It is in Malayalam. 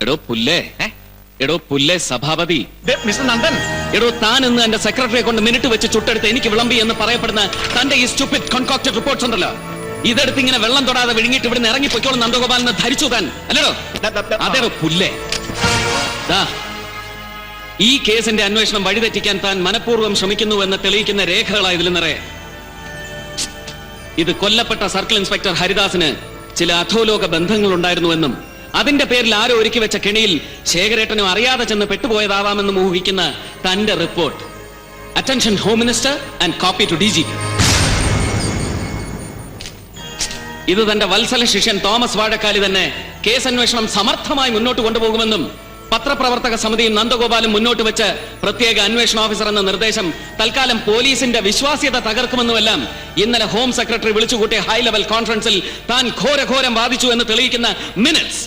എടോ പുല്ലേ, എടോ പുല്ലേ സഭാപതി, മിസ്റ്റർ നന്ദൻ, എടോ താൻ ഇന്ന് എന്റെ സെക്രട്ടറിയെ കൊണ്ട് മിനിറ്റ് വെച്ച് ചുട്ടെടുത്ത് എനിക്ക് വിളമ്പി എന്ന് പറയപ്പെടുന്ന തന്റെ ഈ സ്റ്റുപ്പിഡ് കോൺകോക്റ്റഡ് റിപ്പോർട്ട്സ് ഉണ്ടല്ലോ, ഇതെടുത്ത് ഇങ്ങനെ വെള്ളം തൊടാതെ വിഴുങ്ങിട്ട് ഇവിടുന്ന് ഇറങ്ങി പൊയ്ക്കോളും നന്ദഗോപാൽ എന്ന് ധരിച്ചു താൻ അല്ലടോ? അതേടോ പുല്ലേ. ഈ കേസിന്റെ അന്വേഷണം വഴിതെറ്റിക്കാൻ താൻ മനഃപൂർവ്വം ശ്രമിക്കുന്നു എന്ന് തെളിയിക്കുന്ന രേഖകളാണ് ഇതിൽ നിറയെ. ഇത് കൊല്ലപ്പെട്ട സർക്കിൾ ഇൻസ്പെക്ടർ ഹരിദാസിന് ചില അധോലോക ബന്ധങ്ങൾ ഉണ്ടായിരുന്നുവെന്നും അതിന്റെ പേരിൽ ആരോ ഒരുക്കി വെച്ച കെണിയിൽ ശേഖരേട്ടനും അറിയാതെ ചെന്ന് പെട്ടുപോയതാവാമെന്നും ഊഹിക്കുന്ന തന്റെ report. Attention home minister and copy to DGP. ഇത് തന്റെ വത്സല ശിഷ്യൻ തോമസ് വാഴക്കാലി തന്നെ കേസ് അന്വേഷണം സമർത്ഥമായി മുന്നോട്ട് കൊണ്ടുപോകുമെന്നും പത്രപ്രവർത്തക സമിതിയും നന്ദഗോപാലും മുന്നോട്ട് വെച്ച് പ്രത്യേക അന്വേഷണ ഓഫീസർ എന്ന നിർദ്ദേശം തൽക്കാലം പോലീസിന്റെ വിശ്വാസ്യത തകർക്കുമെന്നുമെല്ലാം ഇന്നലെ ഹോം സെക്രട്ടറി വിളിച്ചുകൂട്ടിയ ഹൈ ലെവൽ കോൺഫറൻസിൽ താൻ ഘോരഘോരം വാദിച്ചു എന്ന് തെളിയിക്കുന്ന മിനിറ്റ്സ്